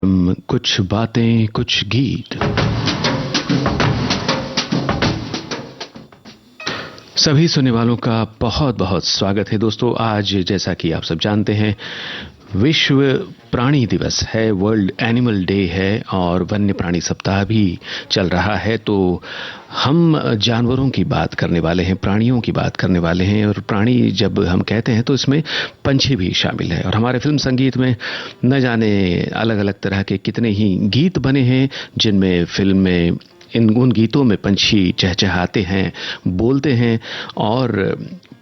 कुछ बातें कुछ गीत। सभी सुनने वालों का बहुत बहुत स्वागत है दोस्तों। आज जैसा कि आप सब जानते हैं, विश्व प्राणी दिवस है, वर्ल्ड एनिमल डे है और वन्य प्राणी सप्ताह भी चल रहा है। तो हम जानवरों की बात करने वाले हैं, प्राणियों की बात करने वाले हैं। और प्राणी जब हम कहते हैं तो इसमें पंछी भी शामिल है। और हमारे फिल्म संगीत में न जाने अलग अलग तरह के कितने ही गीत बने हैं, जिनमें फिल्म में उन गीतों में पंछी चहचहाते हैं, बोलते हैं और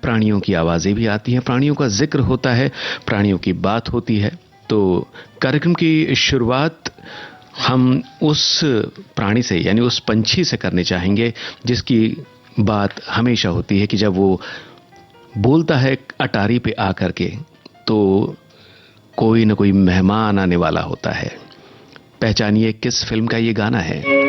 प्राणियों की आवाजें भी आती हैं, प्राणियों का जिक्र होता है, प्राणियों की बात होती है। तो कार्यक्रम की शुरुआत हम उस प्राणी से यानी उस पंछी से करने चाहेंगे जिसकी बात हमेशा होती है कि जब वो बोलता है अटारी पे आकर के, तो कोई न कोई मेहमान आने वाला होता है। पहचानिए किस फिल्म का ये गाना है।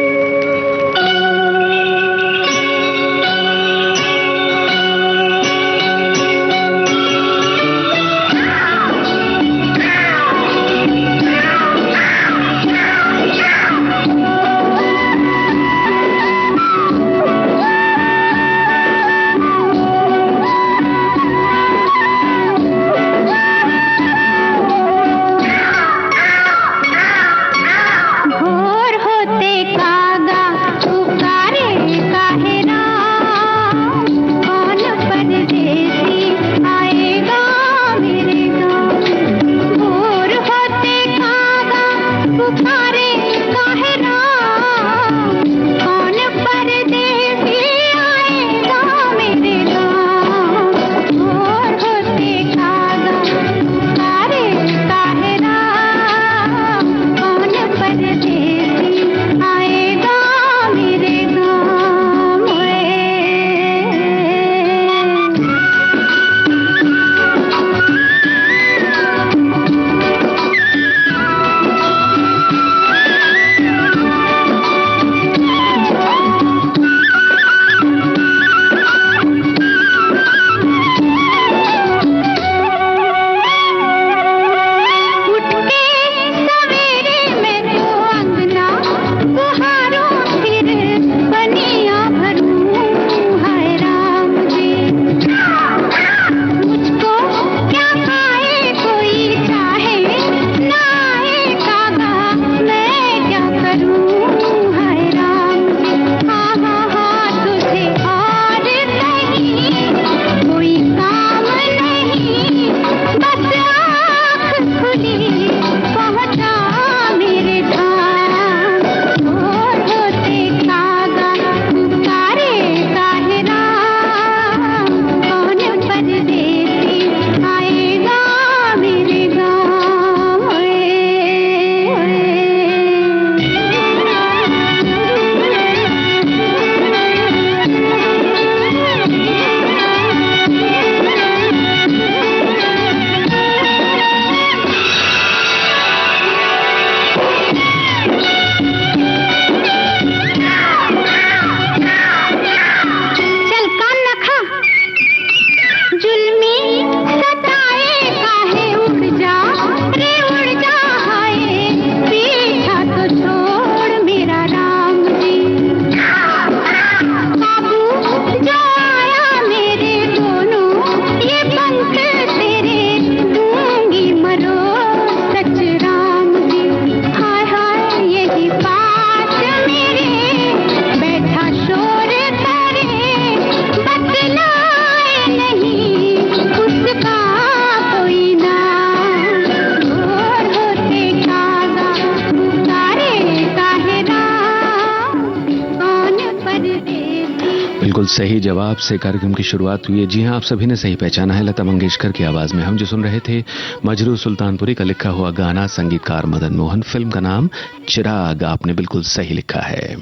बिल्कुल सही जवाब से कार्यक्रम की शुरुआत हुई है। जी हां, आप सभी ने सही पहचाना है। लता मंगेशकर की आवाज में हम जो सुन रहे थे, मजरू सुल्तानपुरी का लिखा हुआ गाना, संगीतकार मदन मोहन, फिल्म का नाम चिराग। आपने बिल्कुल सही लिखा है।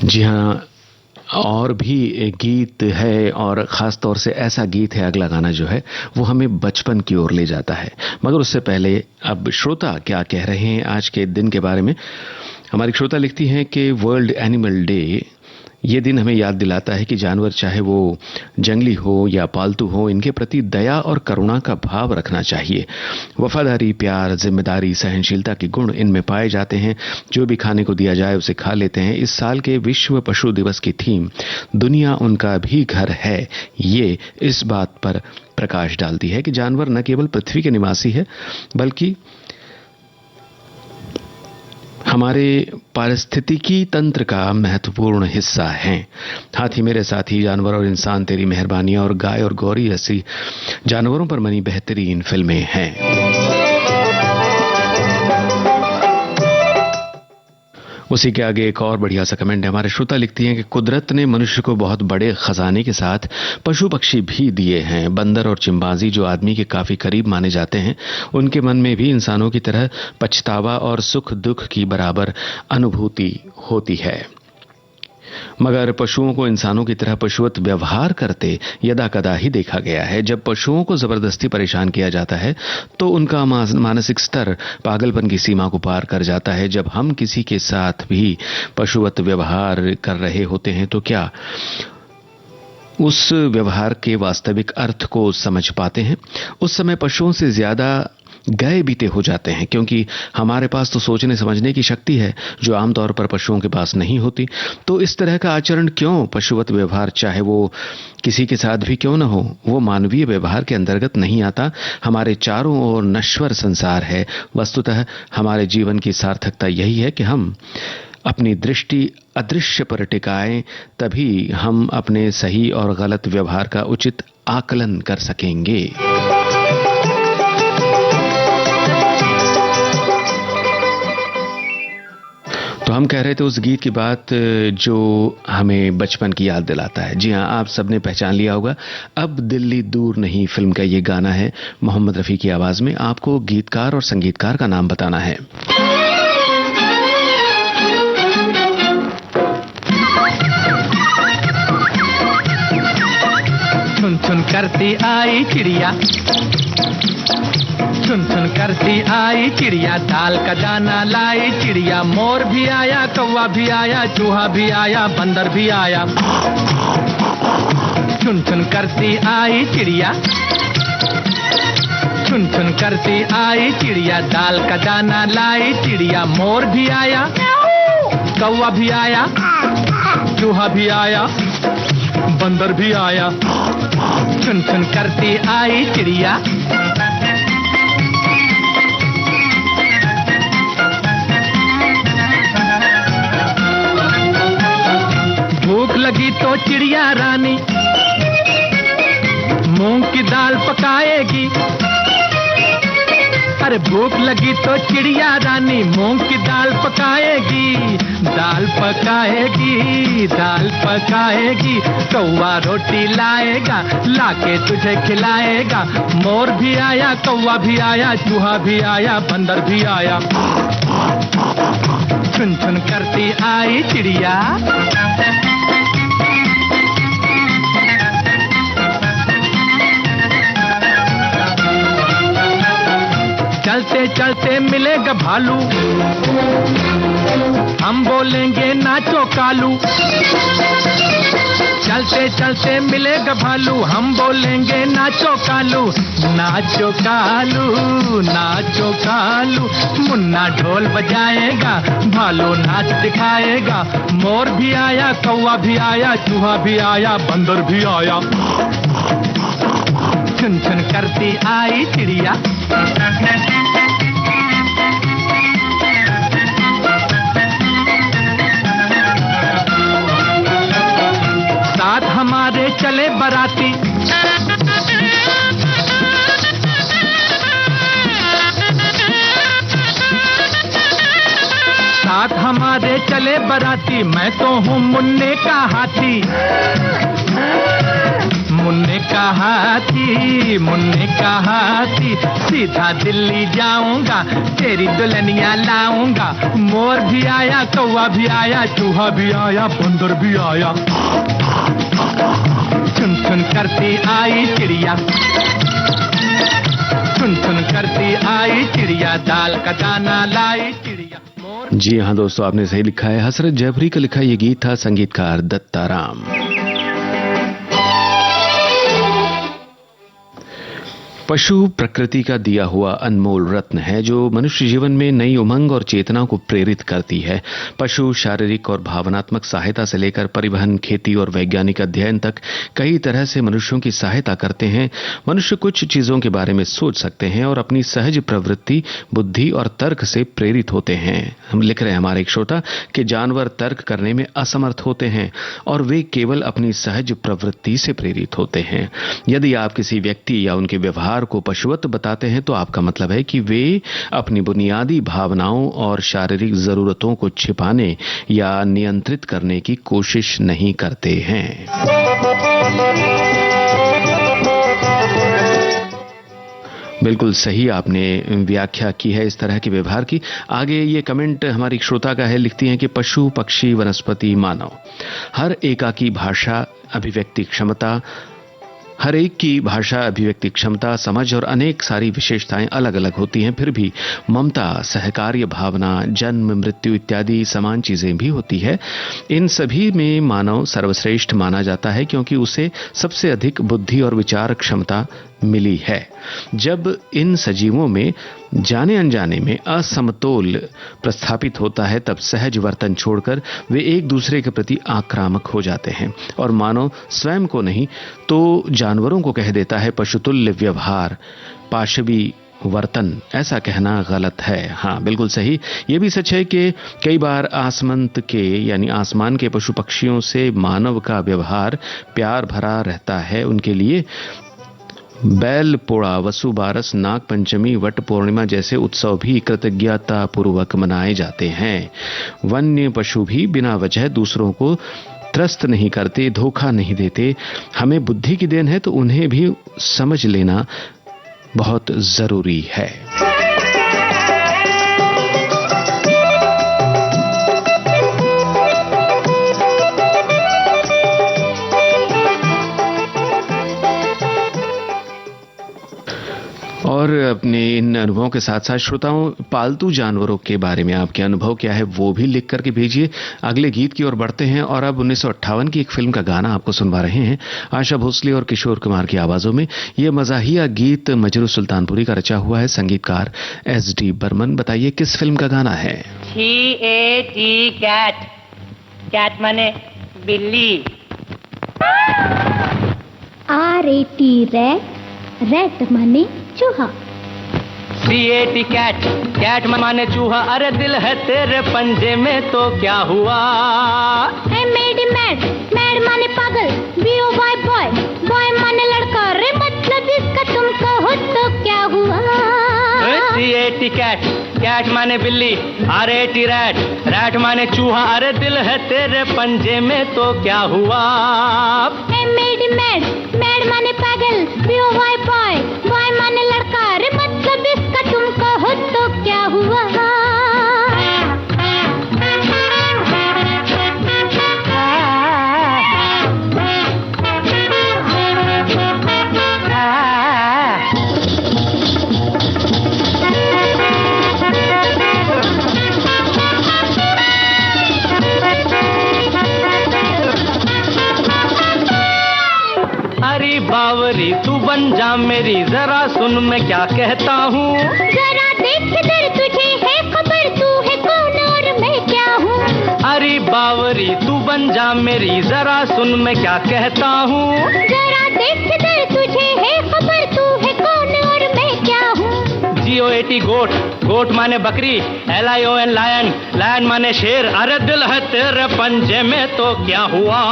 जी हां, और भी एक गीत है और ख़ास तौर से ऐसा गीत है, अगला गाना जो है वो हमें बचपन की ओर ले जाता है। मगर उससे पहले अब श्रोता क्या कह रहे हैं आज के दिन के बारे में। हमारी श्रोता लिखती हैं कि वर्ल्ड एनिमल डे ये दिन हमें याद दिलाता है कि जानवर चाहे वो जंगली हो या पालतू हो, इनके प्रति दया और करुणा का भाव रखना चाहिए। वफादारी, प्यार, जिम्मेदारी, सहनशीलता के गुण इनमें पाए जाते हैं। जो भी खाने को दिया जाए उसे खा लेते हैं। इस साल के विश्व पशु दिवस की थीम दुनिया उनका भी घर है, ये इस बात पर प्रकाश डालती है कि जानवर न केवल पृथ्वी के निवासी है बल्कि हमारे पारिस्थितिकी तंत्र का महत्वपूर्ण हिस्सा हैं। हाथी मेरे साथी, जानवर और इंसान तेरी मेहरबानियां और गाय और गौरी जैसी जानवरों पर बनी बेहतरीन फिल्में हैं। उसी के आगे एक और बढ़िया सा कमेंट है। हमारे श्रोता लिखती हैं कि कुदरत ने मनुष्य को बहुत बड़े खजाने के साथ पशु पक्षी भी दिए हैं। बंदर और चिंपांजी जो आदमी के काफी करीब माने जाते हैं, उनके मन में भी इंसानों की तरह पछतावा और सुख दुख की बराबर अनुभूति होती है, मगर पशुओं को इंसानों की तरह पशुवत व्यवहार करते यदाकदा ही देखा गया है। जब पशुओं को जबरदस्ती परेशान किया जाता है तो उनका मानसिक स्तर पागलपन की सीमा को पार कर जाता है। जब हम किसी के साथ भी पशुवत व्यवहार कर रहे होते हैं तो क्या उस व्यवहार के वास्तविक अर्थ को समझ पाते हैं? उस समय पशुओं से ज्यादा गए बीते हो जाते हैं, क्योंकि हमारे पास तो सोचने समझने की शक्ति है जो आमतौर पर पशुओं के पास नहीं होती। तो इस तरह का आचरण क्यों? पशुवत व्यवहार चाहे वो किसी के साथ भी क्यों न हो, वो मानवीय व्यवहार के अंतर्गत नहीं आता। हमारे चारों ओर नश्वर संसार है। वस्तुतः हमारे जीवन की सार्थकता यही है कि हम अपनी दृष्टि अदृश्य पर टिकाएं, तभी हम अपने सही और गलत व्यवहार का उचित आकलन कर सकेंगे। तो हम कह रहे थे उस गीत की बात जो हमें बचपन की याद दिलाता है। जी हां, आप सबने पहचान लिया होगा, अब दिल्ली दूर नहीं फिल्म का ये गाना है मोहम्मद रफी की आवाज में। आपको गीतकार और संगीतकार का नाम बताना है। सुन सुन करती आई चिड़िया, सुन सुन करती आई चिड़िया, दाल का दाना लाई चिड़िया। मोर भी आया, कौवा भी आया, चूहा भी आया, बंदर भी आया। सुन सुन करती आई चिड़िया, सुन सुन करती आई चिड़िया, दाल का दाना लाई चिड़िया। मोर भी आया, कौवा भी आया, चूहा भी आया, बंदर भी आया। सुन सुन करती आई चिड़िया। भूख लगी तो चिड़िया रानी मूंग की दाल पकाएगी। अरे भूख लगी तो चिड़िया रानी मूंग की दाल पकाएगी, दाल पकाएगी, दाल पकाएगी। कौवा रोटी लाएगा, लाके तुझे खिलाएगा। मोर भी आया, कौवा भी आया, चूहा भी आया, बंदर भी आया। सुन सुन करती आई चिड़िया। चलते चलते मिलेगा भालू, हम बोलेंगे नाचो कालू। चलते चलते मिलेगा भालू, हम बोलेंगे नाचो कालू। नाचो कालू, नाचो कालू। मुन्ना ढोल बजाएगा, भालू नाच दिखाएगा। मोर भी आया, कौवा भी आया, चूहा भी आया, बंदर भी आया। सुन सुन करती आई चिड़िया। साथ हमारे चले बराती, साथ हमारे चले बराती। मैं तो हूँ मुन्ने का हाथी, मुन्ने का हाथी, मुन्ने का हाथी। सीधा दिल्ली जाऊंगा, तेरी दुल्हनिया लाऊंगा। मोर भी आया, कौवा भी आया, चूहा भी आया, बंदर भी आया। सुन सुन करती आई चिड़िया, सुन सुन करती आई चिड़िया, दाल का दाना लाई चिड़िया। मोर जी हाँ दोस्तों, आपने सही लिखा है। हसरत जयपुरी का लिखा ये गीत था, संगीतकार दत्ताराम। पशु प्रकृति का दिया हुआ अनमोल रत्न है जो मनुष्य जीवन में नई उमंग और चेतना को प्रेरित करती है। पशु शारीरिक और भावनात्मक सहायता से लेकर परिवहन, खेती और वैज्ञानिक अध्ययन तक कई तरह से मनुष्यों की सहायता करते हैं। मनुष्य कुछ चीजों के बारे में सोच सकते हैं और अपनी सहज प्रवृत्ति, बुद्धि और तर्क से प्रेरित होते हैं। हम लिख रहे हैं हमारे एक श्रोता कि जानवर तर्क करने में असमर्थ होते हैं और वे केवल अपनी सहज प्रवृत्ति से प्रेरित होते हैं। यदि आप किसी व्यक्ति या उनके व्यवहार को पशुवत बताते हैं तो आपका मतलब है कि वे अपनी बुनियादी भावनाओं और शारीरिक जरूरतों को छिपाने या नियंत्रित करने की कोशिश नहीं करते हैं। बिल्कुल सही आपने व्याख्या की है इस तरह के व्यवहार की। आगे ये कमेंट हमारी श्रोता का है, लिखती हैं कि पशु, पक्षी, वनस्पति, मानव, हर एकाकी भाषा, अभिव्यक्ति क्षमता, हर एक की भाषा, अभिव्यक्ति क्षमता, समझ और अनेक सारी विशेषताएं अलग अलग होती हैं। फिर भी ममता, सहकार्य भावना, जन्म, मृत्यु इत्यादि समान चीजें भी होती है। इन सभी में मानव सर्वश्रेष्ठ माना जाता है क्योंकि उसे सबसे अधिक बुद्धि और विचार क्षमता मिली है। जब इन सजीवों में जाने अनजाने में असमतोल प्रस्थापित होता है तब सहज वर्तन छोड़कर वे एक दूसरे के प्रति आक्रामक हो जाते हैं और मानव स्वयं को नहीं तो जानवरों को कह देता है पशुतुल्य व्यवहार, पाशवी वर्तन। ऐसा कहना गलत है। हाँ, बिल्कुल सही। यह भी सच है कि कई बार आसमंत के यानी आसमान के पशु पक्षियों से मानव का व्यवहार प्यार भरा रहता है। उनके लिए बैल पोड़ा, वसु बारस, नाग पंचमी, वट पूर्णिमा जैसे उत्सव भी कृतज्ञता पूर्वक मनाए जाते हैं। वन्य पशु भी बिना वजह दूसरों को त्रस्त नहीं करते, धोखा नहीं देते। हमें बुद्धि की देन है तो उन्हें भी समझ लेना बहुत जरूरी है। और अपने इन अनुभवों के साथ साथ श्रोताओं, पालतू जानवरों के बारे में आपके अनुभव क्या है वो भी लिख करके भेजिए। अगले गीत की ओर बढ़ते हैं और अब 1958 की एक फिल्म का गाना आपको सुनवा रहे हैं, आशा भोसले और किशोर कुमार की आवाजों में। यह मजाहिया गीत मजरू सुल्तानपुरी का रचा हुआ है, संगीतकार SD बर्मन। बताइए किस फिल्म का गाना है? कैट, कैट माने बिल्ली। RAT रैट माने चूहा। CAT कैट, कैट माने चूहा। अरे दिल है तेरे पंजे में तो क्या हुआ? मैड, मैड माने पागल। BOY बॉय, बॉय माने लड़का। रे मतलब इसका तुम कहो तो क्या हुआ? CAT कैट, कैट माने बिल्ली। RAT रैट, रैट माने चूहा। अरे दिल है तेरे पंजे में तो क्या हुआ? मैड, मैड माने पागल। BOY बॉय, बॉय माने लड़का। रे मतलब इसका तुम कहो तो क्या हुआ? अरे बावरी तू बन जा मेरी, जरा सुन मैं क्या कहता हूँ। जरा देख इधर, तुझे है खबर तू है कौन और मैं क्या हूँ। अरे बावरी तू बन जा मेरी, जरा सुन मैं क्या कहता हूँ। जरा देख इधर, तुझे है खबर तू है कौन और मैं क्या हूँ। GOAT गोट, गोट माने बकरी। LION लायन, लायन माने शेर। अरे दिल है तेरे पंजे में तो क्या हुआ?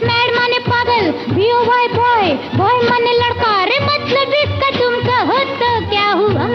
मैड माने पागल। BOY बॉय, बॉय माने लड़का। रे मतलब इसका तुम कहो तो क्या हुआ?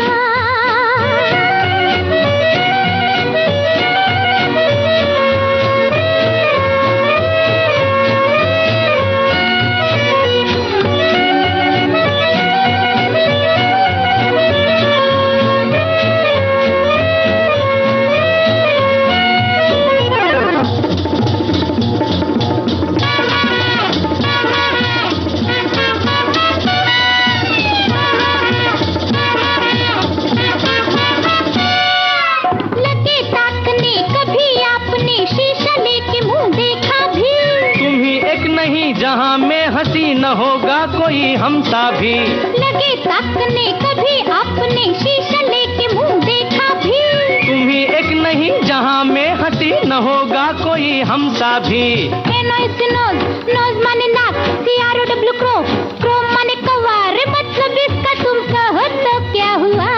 कोई हमसा भी। लगे ताकने कभी आपने शीशा लेके मुंह देखा भी। तुम ही एक नहीं जहां में हंसी न होगा कोई हमसा भी। नोज नोज नोज माने नाक, CROW क्रो, क्रो माने कौवा, रे मतलब इसका तुम कहो तो क्या हुआ?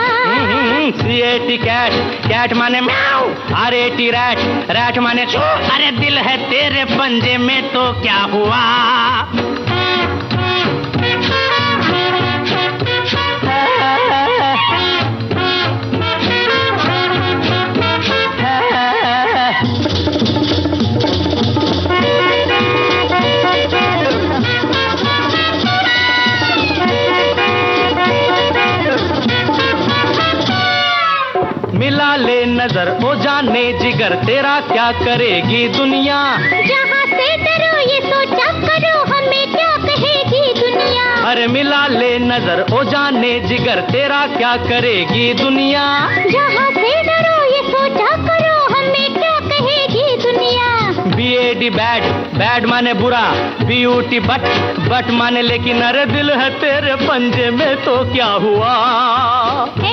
CAT कैट, कैट माने म्याऊ, RAT रैट, रैट माने चू, अरे दिल है तेरे पंजे में तो क्या हुआ? मिला ले नजर ओ जाने जिगर, तेरा क्या करेगी दुनिया? जहाँ से डरो ये सोचा करो, हमें क्या कहेगी दुनिया? अरे मिला ले नजर ओ जाने जिगर, तेरा क्या करेगी दुनिया? जहाँ से डरो ये सोचा करो, हमें क्या कहेगी दुनिया? BAD बैड, बैड माने बुरा, BUT बट, बट माने लेकिन, अरे दिल है तेरे पंजे में तो क्या हुआ?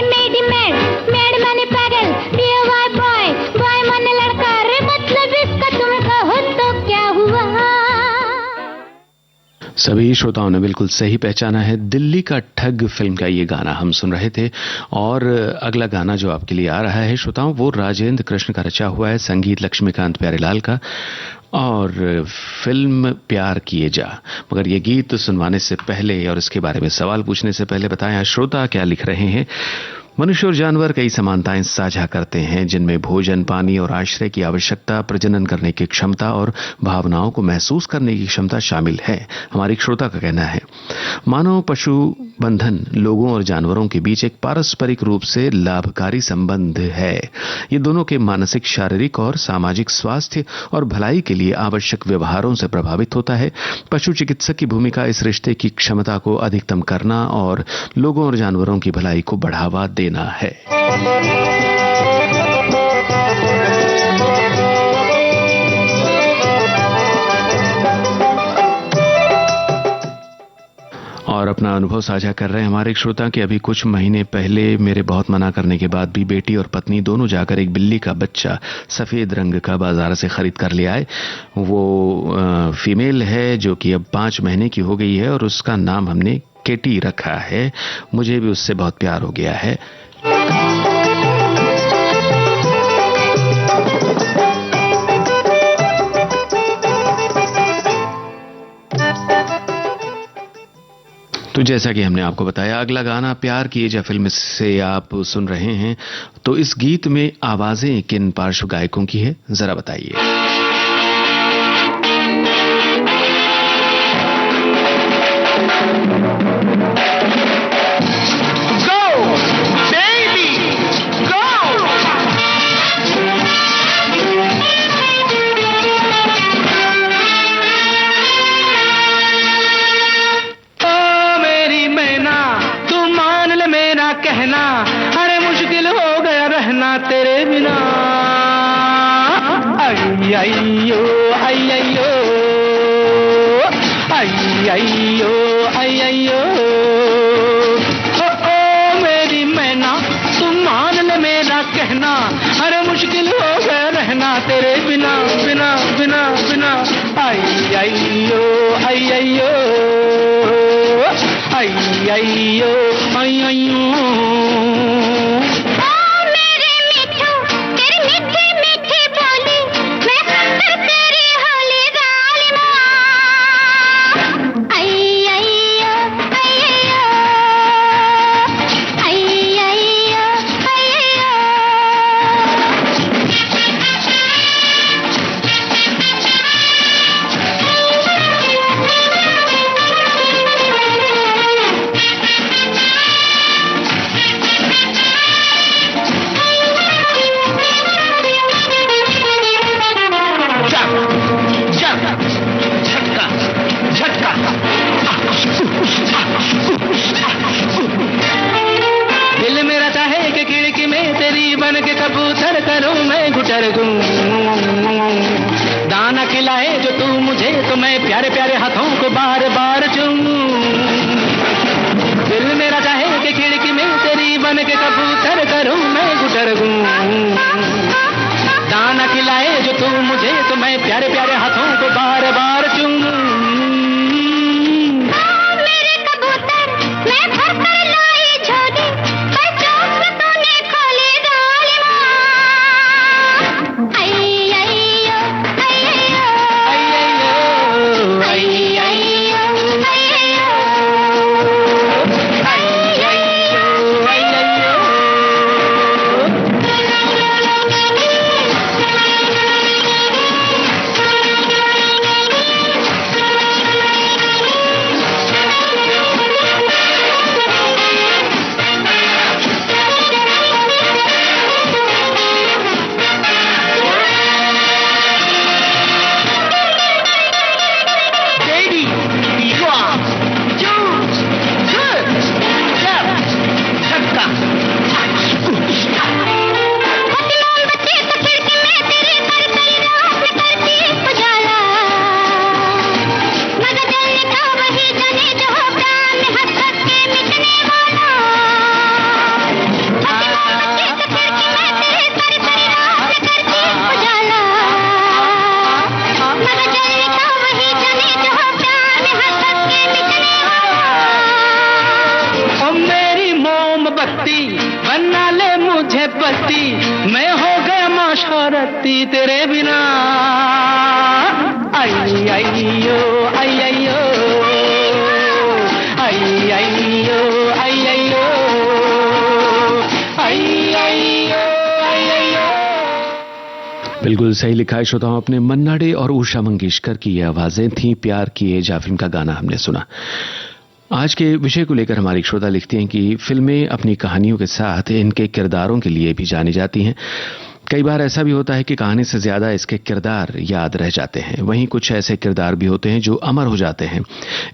MAD मैड, मैड माने पागल, BOY बॉय, बॉय माने लड़का, रे मतलब इसका तुम कहो तो क्या हुआ? सभी श्रोताओं ने बिल्कुल सही पहचाना है। दिल्ली का ठग फिल्म का ये गाना हम सुन रहे थे। और अगला गाना जो आपके लिए आ रहा है श्रोताओं, वो राजेंद्र कृष्ण का रचा हुआ है, संगीत लक्ष्मीकांत प्यारेलाल का, और फिल्म प्यार किए जा। मगर ये गीत सुनवाने से पहले और इसके बारे में सवाल पूछने से पहले बताएं श्रोता क्या लिख रहे हैं। मनुष्य और जानवर कई समानताएं साझा करते हैं, जिनमें भोजन, पानी और आश्रय की आवश्यकता, प्रजनन करने की क्षमता और भावनाओं को महसूस करने की क्षमता शामिल है। हमारे एक श्रोता का कहना है, मानव पशु बंधन लोगों और जानवरों के बीच एक पारस्परिक रूप से लाभकारी संबंध है। ये दोनों के मानसिक, शारीरिक और सामाजिक स्वास्थ्य और भलाई के लिए आवश्यक व्यवहारों से प्रभावित होता है। पशु चिकित्सक की भूमिका इस रिश्ते की क्षमता को अधिकतम करना और लोगों और जानवरों की भलाई को बढ़ावा देना है। और अपना अनुभव साझा कर रहे हैं हमारे एक श्रोता कि अभी कुछ महीने पहले मेरे बहुत मना करने के बाद भी बेटी और पत्नी दोनों जाकर एक बिल्ली का बच्चा सफेद रंग का बाजार से खरीद कर ले आए। वो फीमेल है जो कि अब 5 महीने की हो गई है और उसका नाम हमने केटी रखा है। मुझे भी उससे बहुत प्यार हो गया है। तो जैसा कि हमने आपको बताया, अगला गाना प्यार किए जा फिल्म से आप सुन रहे हैं। तो इस गीत में आवाजें किन पार्श्व गायकों की है, जरा बताइए। अरे मुश्किल हो गया रहना तेरे बिना। अय्यो अय्यो अय्यो अय्यो, ओ मेरी मैना तुम मान ले मेरा कहना। अरे मुश्किल हो गया रहना तेरे बिना बिना बिना बिना। अय्यो अय्यो अय्यो अय्यो। दाना खिलाए जो तू मुझे तो मैं प्यारे प्यारे हाथों को बार बार चूमूं। सरगम। दाना खिलाए जो तू मुझे तो मैं प्यारे प्यारे हाथों को बार बार चूमूं। मेरे कबूतर मैं भर कर लाई झोली, पर चौक से तूने खोली डाली माँ। आई अइयो आई अइयो आई आई अइयो आई अइयो आई अइयो। Baby, drop, juice, good, step, धक्का। हथियार बच्चे तो खिड़की में तेरे कर कई रात में करती उजाला। मगर जलने का वही जाने जो प्राण हंस हंस के मिटने वाला। हथियार बच्चे तो खिड़की में तेरे कर कई रात में करती उजाला। मगर जलने का वही जाने जो प्राण हंस हंस के मिटने वाला। ओ मेरी मोमबत्ती बना ले मुझे पति, मैं हो गया माशरती तेरे बिना। आई अइयो आई अइयो आई अइयो आई अइयो आई अइयो आई अइयो। बिल्कुल सही लिखा है श्रोताओं आपने। मन्ना डे और उषा मंगेशकर की ये आवाजें थीं। प्यार किए जा फिल्म का गाना हमने सुना। आज के विषय को लेकर हमारी श्रोता लिखती हैं कि फिल्में अपनी कहानियों के साथ इनके किरदारों के लिए भी जानी जाती हैं। कई बार ऐसा भी होता है कि कहानी से ज्यादा इसके किरदार याद रह जाते हैं। वहीं कुछ ऐसे किरदार भी होते हैं जो अमर हो जाते हैं।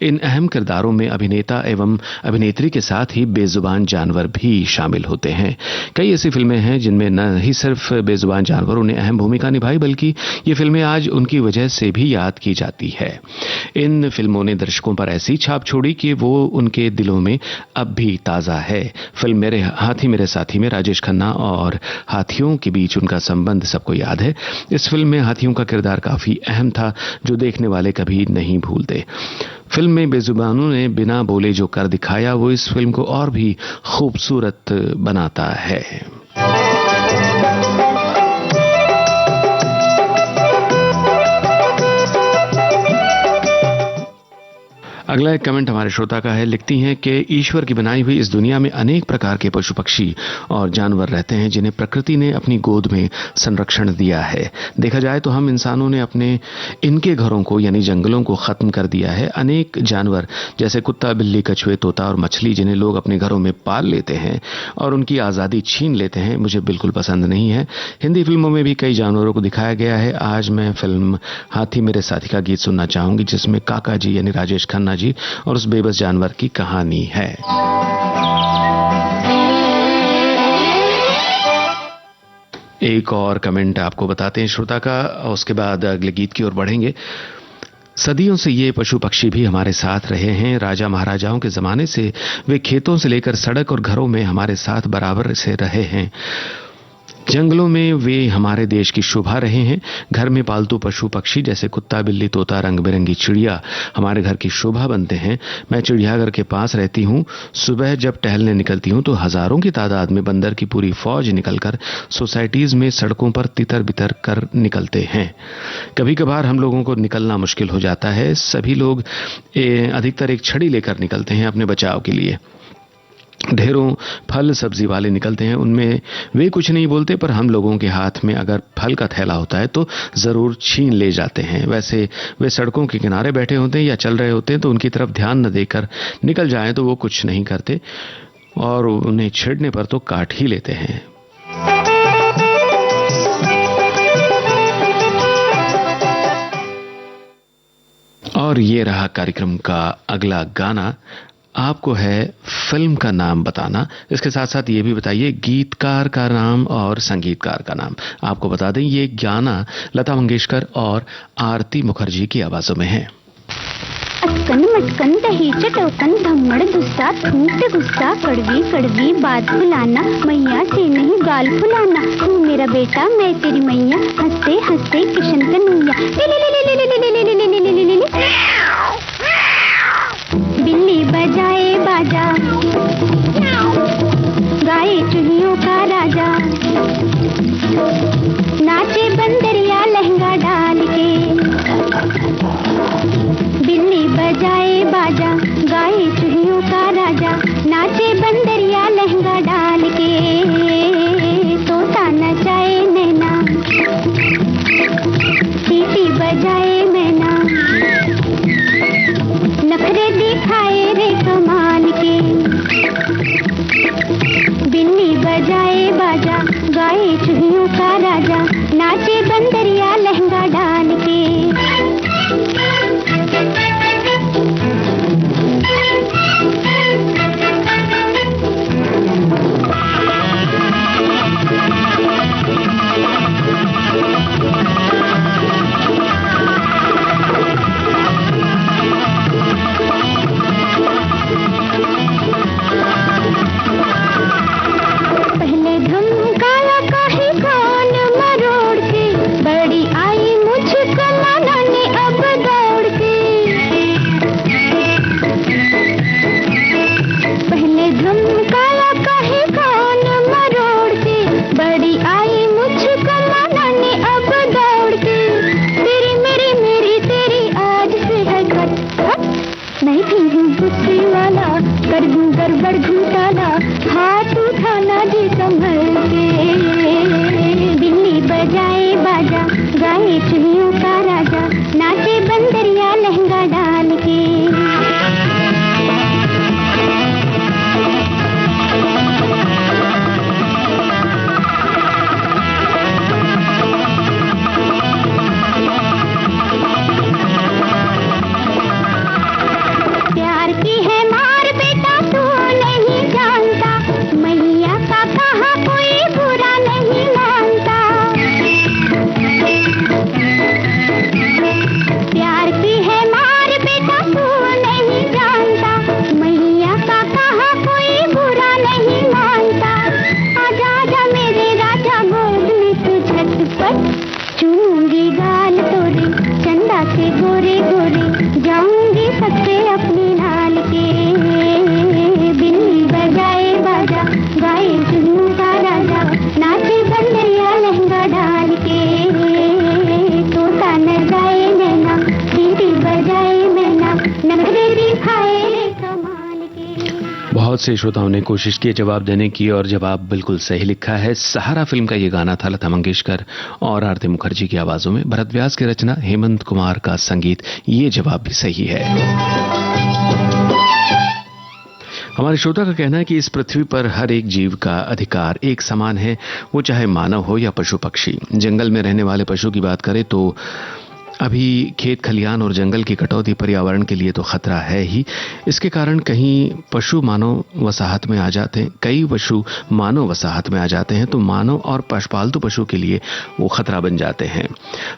इन अहम किरदारों में अभिनेता एवं अभिनेत्री के साथ ही बेजुबान जानवर भी शामिल होते हैं। कई ऐसी फिल्में हैं जिनमें न ही सिर्फ बेजुबान जानवरों ने अहम भूमिका निभाई, बल्कि ये फिल्में आज उनकी वजह से भी याद की जाती है। इन फिल्मों ने दर्शकों पर ऐसी छाप छोड़ी कि वो उनके दिलों में अब भी ताजा है। फिल्म मेरे हाथी मेरे साथी में राजेश खन्ना और हाथियों के बीच उनका संबंध सबको याद है। इस फिल्म में हाथियों का किरदार काफी अहम था, जो देखने वाले कभी नहीं भूलते। फिल्म में बेजुबानों ने बिना बोले जो कर दिखाया, वो इस फिल्म को और भी खूबसूरत बनाता है। अगला एक कमेंट हमारे श्रोता का है। लिखती हैं कि ईश्वर की बनाई हुई इस दुनिया में अनेक प्रकार के पशु पक्षी और जानवर रहते हैं जिन्हें प्रकृति ने अपनी गोद में संरक्षण दिया है। देखा जाए तो हम इंसानों ने अपने इनके घरों को यानी जंगलों को खत्म कर दिया है। अनेक जानवर जैसे कुत्ता, बिल्ली, कछुए, तोता और मछली जिन्हें लोग अपने घरों में पाल लेते हैं और उनकी आज़ादी छीन लेते हैं, मुझे बिल्कुल पसंद नहीं है। हिंदी फिल्मों में भी कई जानवरों को दिखाया गया है। आज मैं फिल्म हाथी मेरे साथी का गीत सुनना चाहूंगी, जिसमें काका जी यानी राजेश खन्ना जी और उस बेबस जानवर की कहानी है। एक और कमेंट आपको बताते हैं श्रोता का, उसके बाद अगले गीत की ओर बढ़ेंगे। सदियों से ये पशु पक्षी भी हमारे साथ रहे हैं। राजा महाराजाओं के जमाने से वे खेतों से लेकर सड़क और घरों में हमारे साथ बराबर से रहे हैं। जंगलों में वे हमारे देश की शोभा रहे हैं। घर में पालतू पशु पक्षी जैसे कुत्ता, बिल्ली, तोता, रंग बिरंगी चिड़िया हमारे घर की शोभा बनते हैं। मैं चिड़ियाघर के पास रहती हूँ। सुबह जब टहलने निकलती हूँ तो हजारों की तादाद में बंदर की पूरी फौज निकलकर सोसाइटीज में सड़कों पर तितर बितर कर निकलते हैं। कभी कभार हम लोगों को निकलना मुश्किल हो जाता है। सभी लोग अधिकतर एक छड़ी लेकर निकलते हैं अपने बचाव के लिए। ढेरों फल सब्जी वाले निकलते हैं, उनमें वे कुछ नहीं बोलते, पर हम लोगों के हाथ में अगर फल का थैला होता है तो जरूर छीन ले जाते हैं। वैसे वे सड़कों के किनारे बैठे होते हैं या चल रहे होते हैं तो उनकी तरफ ध्यान न देकर निकल जाएं तो वो कुछ नहीं करते और उन्हें छेड़ने पर तो काट ही लेते हैं। और ये रहा कार्यक्रम का अगला गाना। आपको है फिल्म का नाम बताना, इसके साथ साथ ये भी बताइए गीतकार का नाम और संगीतकार का नाम। आपको बता दें ये गाना लता मंगेशकर और आरती मुखर्जी की आवाजों में है। अचकन मटकन दही चटोकन धम्मड़ गुस्सा फूट गुस्सा कड़वी कड़वी बात फुलाना मैया से नहीं गाल फुलाना तू मेरा बेटा मैं तेरी मैया हंसते हंसते किशन कन्हैया बिल्ली बजाए बाजा गाए चुहियों का राजा नाचे बंदरिया लहंगा डाल के बिल्ली बजाए बाजा गाए चुहियों का राजा नाचे बंदरिया लहंगा डाल के तोता नचाए नैना सीटी बजाए मैना नखरे दिखाए रे कमाल के बिल्ली बजाए बाजा गाए चुहियों का राजा नाचे बंदरिया लहंगा डाल के गड़बड़ घुटाला हाथ उठाना जी संभल के बिल्ली बजाए बाजा गाए चुहियों का राजा नाचे बंदरिया लहंगा डाल के चूंगी गाल तोरे चंदा से गोरे गोरे जाऊंगी सबसे अपने लाल के बिल्ली बजाए बाजा गाए चुन्नू का राजा नाचे बंदरिया लहंगा डाल के तोता न गाए नैना सीटी बजाए मैना नखरे दिखाए कमाल के। बहुत से श्रोताओं ने कोशिश की जवाब देने की और जवाब बिल्कुल सही लिखा है। सहारा फिल्म का ये गाना था लता मंगेशकर और आरती मुखर्जी की आवाजों में, भरत व्यास की रचना, हेमंत कुमार का संगीत। ये जवाब भी सही है। हमारे श्रोता का कहना है कि इस पृथ्वी पर हर एक जीव का अधिकार एक समान है, वो चाहे मानव हो या पशु पक्षी। जंगल में रहने वाले पशु की बात करें तो अभी खेत खलियान और जंगल की कटौती पर्यावरण के लिए तो खतरा है ही। इसके कारण कहीं पशु मानव वसाहत में आ जाते हैं, कई पशु मानव वसाहत में आ जाते हैं, तो मानव और पालतू पशु के लिए वो खतरा बन जाते हैं।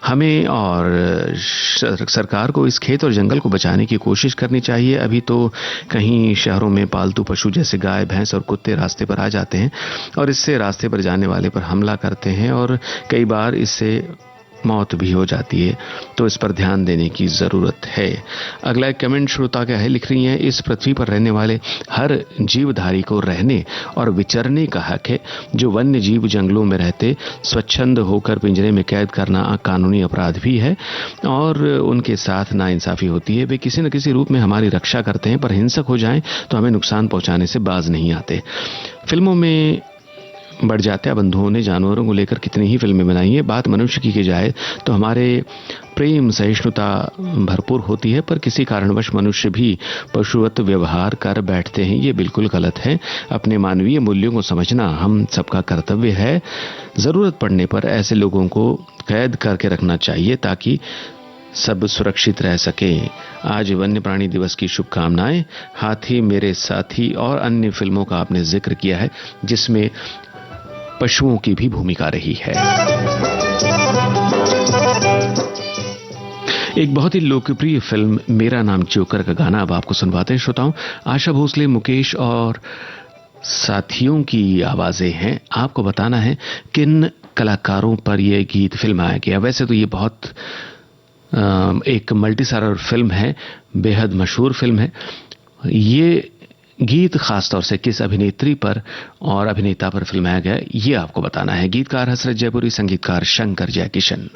हमें और सरकार को इस खेत और जंगल को बचाने की कोशिश करनी चाहिए। अभी तो कहीं शहरों में पालतू पशु जैसे गाय, भैंस और कुत्ते रास्ते पर आ जाते हैं और इससे रास्ते पर जाने वाले पर हमला करते हैं और कई बार इससे मौत भी हो जाती है, तो इस पर ध्यान देने की ज़रूरत है। अगला एक कमेंट श्रोता क्या है, लिख रही हैं, इस पृथ्वी पर रहने वाले हर जीवधारी को रहने और विचरने का हक है। जो वन्य जीव जंगलों में रहते स्वच्छंद होकर पिंजरे में कैद करना कानूनी अपराध भी है और उनके साथ नाइंसाफ़ी होती है। वे किसी न किसी रूप में हमारी रक्षा करते हैं, पर हिंसक हो जाएं तो हमें नुकसान पहुंचाने से बाज नहीं आते। फिल्मों में बढ़ जाते हैं। बंधुओं ने जानवरों को लेकर कितनी ही फिल्में बनाई हैं। बात मनुष्य की जाए तो हमारे प्रेम सहिष्णुता भरपूर होती है, पर किसी कारणवश मनुष्य भी पशुवत व्यवहार कर बैठते हैं। ये बिल्कुल गलत है। अपने मानवीय मूल्यों को समझना हम सबका कर्तव्य है। ज़रूरत पड़ने पर ऐसे लोगों को कैद करके रखना चाहिए ताकि सब सुरक्षित रह सके। आज वन्य प्राणी दिवस की शुभकामनाएं। हाथी मेरे साथी और अन्य फिल्मों का आपने जिक्र किया है जिसमें पशुओं की भी भूमिका रही है। एक बहुत ही लोकप्रिय फिल्म मेरा नाम जोकर का गाना अब आपको सुनवाते हैं श्रोताओं। आशा भोसले, मुकेश और साथियों की आवाजें हैं। आपको बताना है किन कलाकारों पर यह गीत फिल्माया गया। वैसे तो ये बहुत एक मल्टी स्टारर फिल्म है, बेहद मशहूर फिल्म है। ये गीत खासतौर से किस अभिनेत्री पर और अभिनेता पर फिल्माया गया, ये आपको बताना है। गीतकार हसरत जयपुरी, संगीतकार शंकर जयकिशन।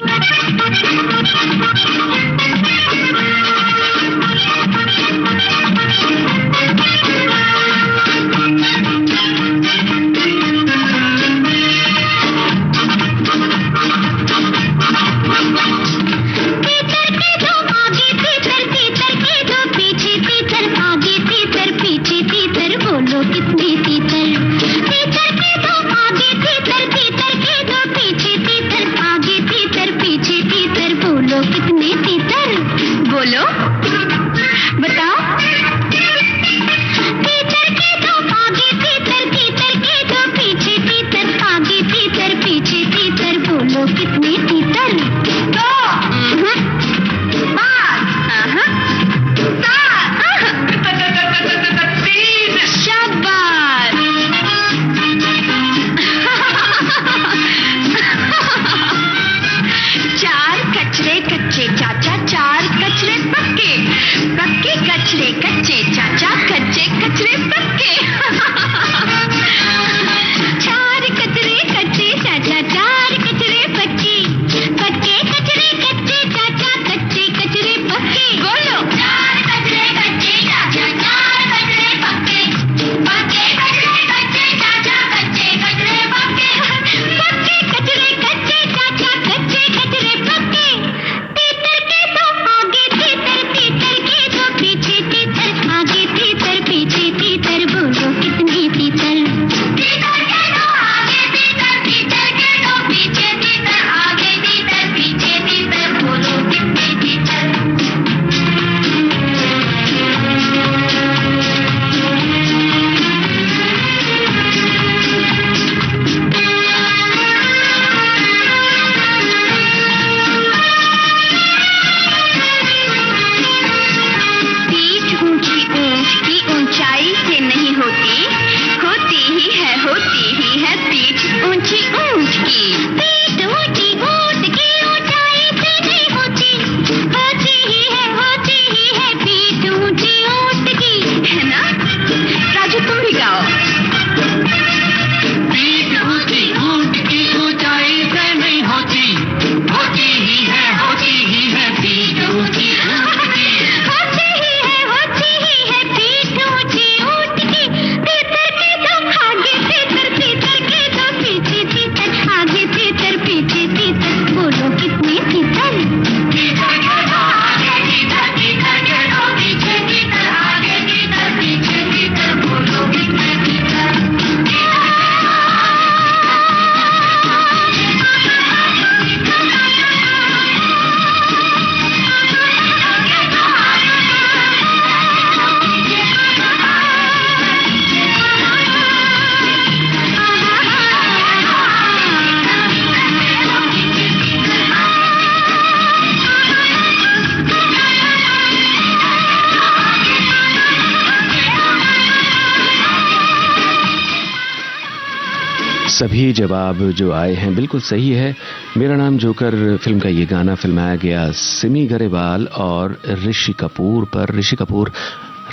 सभी जवाब जो आए हैं बिल्कुल सही है। मेरा नाम जोकर फिल्म का ये गाना फिल्माया गया सिमी गरेवाल और ऋषि कपूर पर। ऋषि कपूर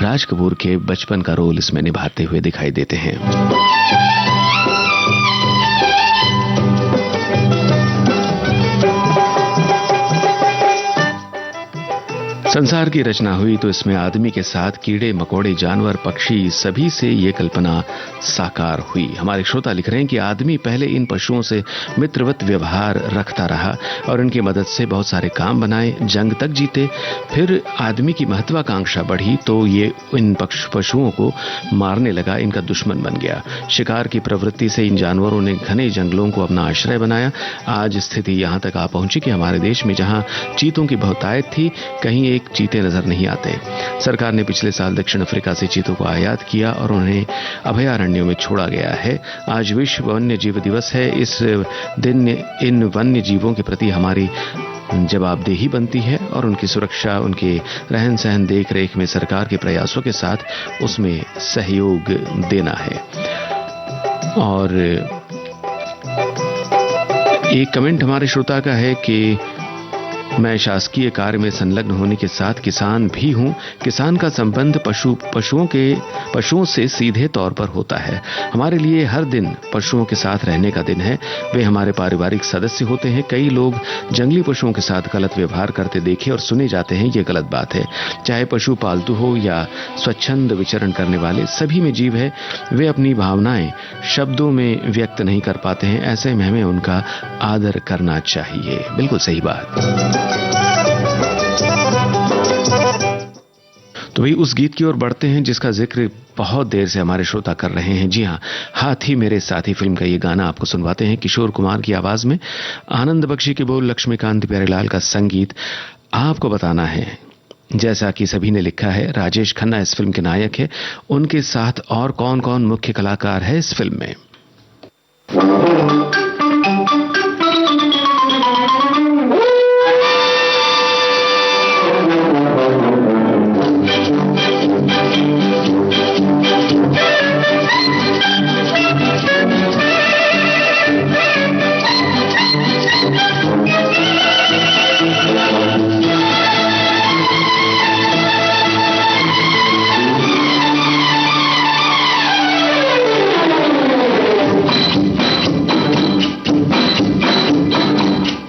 राज कपूर के बचपन का रोल इसमें निभाते हुए दिखाई देते हैं। संसार की रचना हुई तो इसमें आदमी के साथ कीड़े मकोड़े, जानवर, पक्षी, सभी से ये कल्पना साकार हुई। हमारे श्रोता लिख रहे हैं कि आदमी पहले इन पशुओं से मित्रवत व्यवहार रखता रहा और इनकी मदद से बहुत सारे काम बनाए, जंग तक जीते। फिर आदमी की महत्वाकांक्षा बढ़ी तो ये इन पशुओं को मारने लगा, इनका दुश्मन बन गया। शिकार की प्रवृत्ति से इन जानवरों ने घने जंगलों को अपना आश्रय बनाया। आज स्थिति यहां तक आ पहुंची कि हमारे देश में जहां चीतों की बहुतायत थी, कहीं एक चीते नजर नहीं आते। सरकार ने पिछले साल दक्षिण अफ्रीका से चीतों को आयात किया और उन्हें अभयारण्यों में छोड़ा गया है। आज विश्व वन्य जीव दिवस है। इस दिन इन वन्य जीवों के प्रति हमारी जवाबदेही बनती है और उनकी सुरक्षा, उनके रहन सहन देख रेख में सरकार के प्रयासों के साथ उसमें सहयोग देना है। और एक कमेंट हमारे श्रोता का है कि मैं शासकीय कार्य में संलग्न होने के साथ किसान भी हूं। किसान का संबंध पशुओं से सीधे तौर पर होता है। हमारे लिए हर दिन पशुओं के साथ रहने का दिन है। वे हमारे पारिवारिक सदस्य होते हैं। कई लोग जंगली पशुओं के साथ गलत व्यवहार करते देखे और सुने जाते हैं। ये गलत बात है। चाहे पशु पालतू हो या स्वच्छंद विचरण करने वाले, सभी में जीव है। वे अपनी भावनाएं शब्दों में व्यक्त नहीं कर पाते हैं। ऐसे में हमें उनका आदर करना चाहिए। बिल्कुल सही बात। तो वही उस गीत की ओर बढ़ते हैं जिसका जिक्र बहुत देर से हमारे श्रोता कर रहे हैं। जी हां, हाथी मेरे साथी फिल्म का ये गाना आपको सुनवाते हैं किशोर कुमार की आवाज में। आनंद बख्शी के बोल, लक्ष्मीकांत प्यारेलाल का संगीत। आपको बताना है, जैसा कि सभी ने लिखा है, राजेश खन्ना इस फिल्म के नायक है। उनके साथ और कौन कौन मुख्य कलाकार है इस फिल्म में?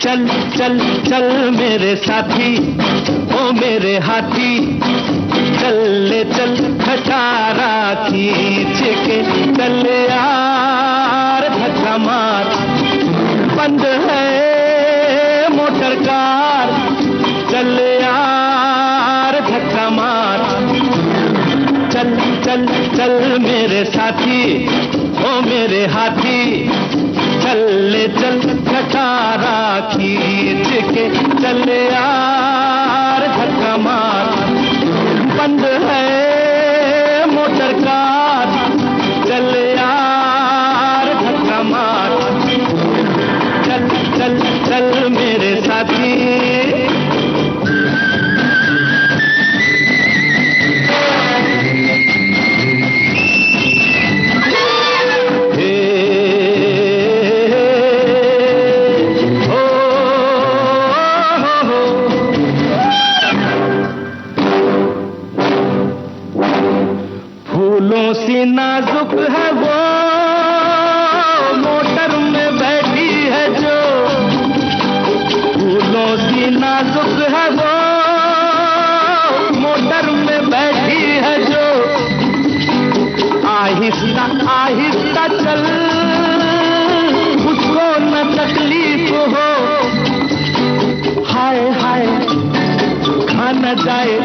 चल चल चल मेरे साथी, ओ मेरे हाथी, चल ले चल खटारा खींच के, चल यार धक्का मार, बंद है मोटर कार, चल यार धक्का मार, चल चल चल मेरे साथी, ओ मेरे हाथी, चल ले चल खटारा खींच के, चल यार धक्का मार, बंद है मोटर कार, चल यार धक्का मार, चल चल चल मेरे साथी। सी नाजुक है वो मोटर में बैठी है जो, फूलों सी नाजुक है वो मोटर में बैठी है जो, आहिस्ता आहिस्ता चल उसको न तकलीफ हो, हाय हाय खा न जाए,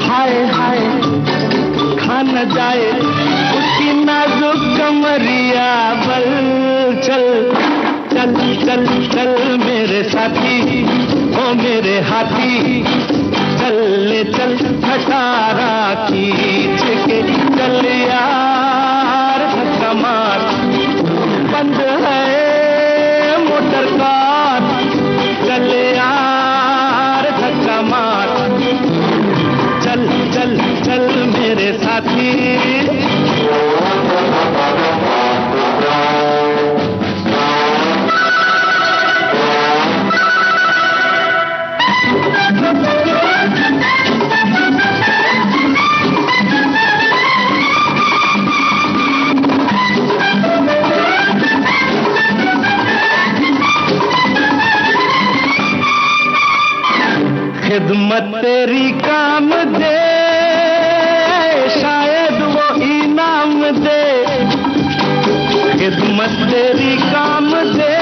हाय हाय खा न जाए उसकी नाजुक कमरिया बल, चल चल चल चल मेरे साथी, ओ मेरे हाथी, चल ले चल खटारा खींच के, चल यार धक्का मार, बंद है मोटर कार, चल यार धक्का मार, चल चल चल मेरे साथी। खिदमत तेरी काम दे, शायद वो इनाम दे, खिदमत तेरी काम दे,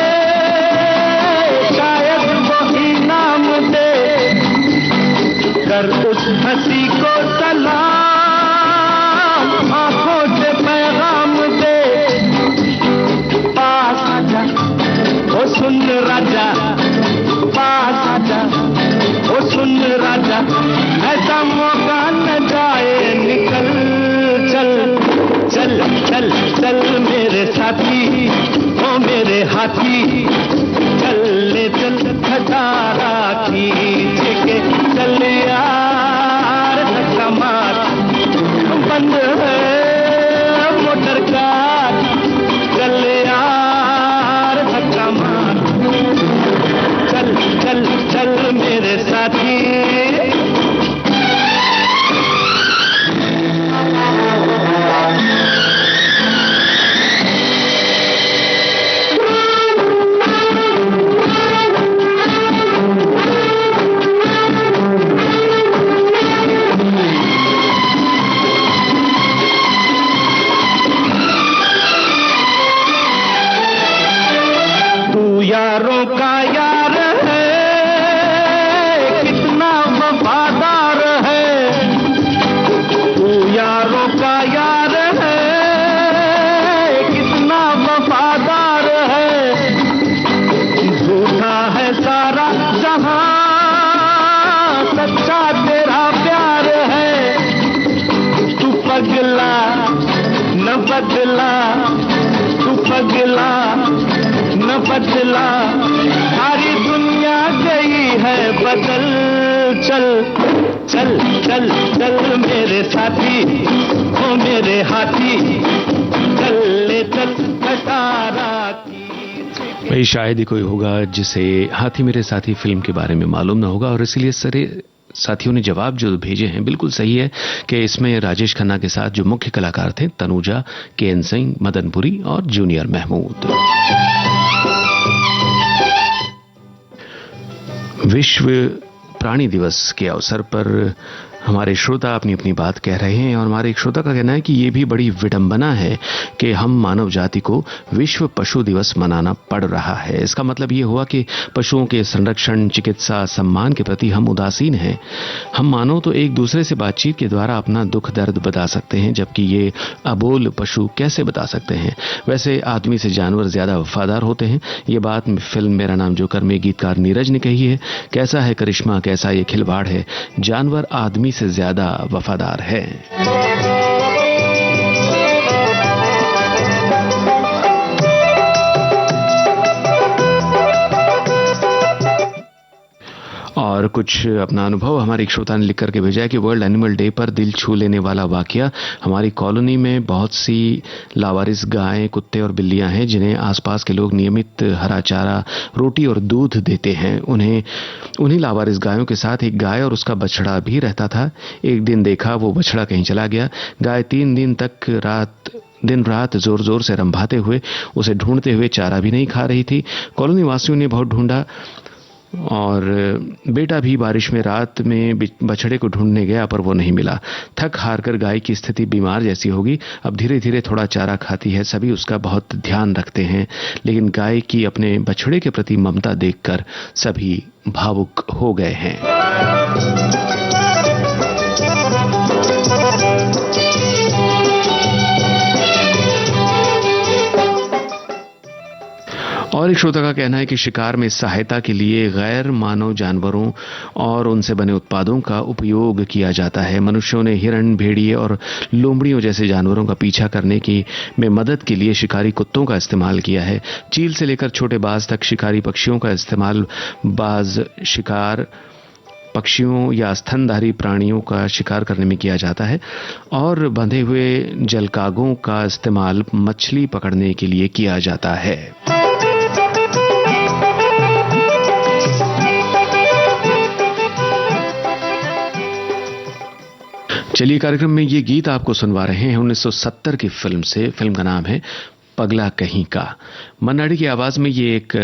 शायद वो इनाम दे, कर उस हंसी को सलाम, आंखों से पैगाम दे, पास आजा ओ सुन राजा, पास आजा ओ सुन राजा, ऐसा मौका न जाए निकल, चल चल चल चल मेरे साथी, ओ मेरे हाथी, चल चल ले चल खटारा खींच के चल यार धक्का मार बंद है मोटर कार चल यार धक्का मार चल चल चल मेरे साथी यारों का यार है कितना वफादार है तू यारों का यार है कितना वफादार है झूठा है सारा जहां सच्चा तेरा प्यार है तू पगला न बदला तू पगला न बदला सारी दुनिया गई है बदल चल चल चल चल मेरे साथी ओ मेरे हाथी चल ले चल खटारा भाई शायद ही कोई होगा जिसे हाथी मेरे साथी फिल्म के बारे में मालूम ना होगा और इसीलिए सारे साथियों ने जवाब जो भेजे हैं बिल्कुल सही है कि इसमें राजेश खन्ना के साथ जो मुख्य कलाकार थे तनुजा, के.एन. सिंह, मदनपुरी और जूनियर महमूद। विश्व प्राणी दिवस के अवसर पर हमारे श्रोता अपनी अपनी बात कह रहे हैं और हमारे एक श्रोता का कहना है कि ये भी बड़ी विडंबना है कि हम मानव जाति को विश्व पशु दिवस मनाना पड़ रहा है। इसका मतलब ये हुआ कि पशुओं के संरक्षण, चिकित्सा, सम्मान के प्रति हम उदासीन हैं। हम मानव तो एक दूसरे से बातचीत के द्वारा अपना दुख दर्द बता सकते हैं, जबकि ये अबोल पशु कैसे बता सकते हैं। वैसे आदमी से जानवर ज्यादा वफादार होते हैं। ये बात फिल्म मेरा नाम जोकर में गीतकार नीरज ने कही है। कैसा है करिश्मा, कैसा ये खिलवाड़ है, जानवर आदमी से ज्यादा वफादार है। और कुछ अपना अनुभव हमारे एक श्रोता ने लिख करके भेजा है कि वर्ल्ड एनिमल डे पर दिल छू लेने वाला वाकया, हमारी कॉलोनी में बहुत सी लावारिस गायें, कुत्ते और बिल्लियां हैं जिन्हें आसपास के लोग नियमित हरा चारा, रोटी और दूध देते हैं। उन्हीं लावारिस गायों के साथ एक गाय और उसका बछड़ा भी रहता था। एक दिन देखा वो बछड़ा कहीं चला गया। गाय 3 दिन तक दिन रात जोर जोर से रंभाते हुए उसे ढूंढते हुए चारा भी नहीं खा रही थी। कॉलोनी वासियों ने बहुत ढूंढा और बेटा भी बारिश में रात में बछड़े को ढूंढने गया पर वो नहीं मिला। थक हार कर गाय की स्थिति बीमार जैसी होगी। अब धीरे धीरे थोड़ा चारा खाती है। सभी उसका बहुत ध्यान रखते हैं, लेकिन गाय की अपने बछड़े के प्रति ममता देखकर सभी भावुक हो गए हैं। और एक श्रोता का कहना है कि शिकार में सहायता के लिए गैर मानव जानवरों और उनसे बने उत्पादों का उपयोग किया जाता है। मनुष्यों ने हिरण, भेड़िए और लोमड़ियों जैसे जानवरों का पीछा करने में मदद के लिए शिकारी कुत्तों का इस्तेमाल किया है। चील से लेकर छोटे बाज तक शिकारी पक्षियों का इस्तेमाल बाज शिकार पक्षियों या स्तनधारी प्राणियों का शिकार करने में किया जाता है और बंधे हुए जलकागों का इस्तेमाल मछली पकड़ने के लिए किया जाता है। चलिए कार्यक्रम में ये गीत आपको सुनवा रहे हैं 1970 की फिल्म से। फिल्म का नाम है पगला कहीं का। मन्नाडी की आवाज में ये एक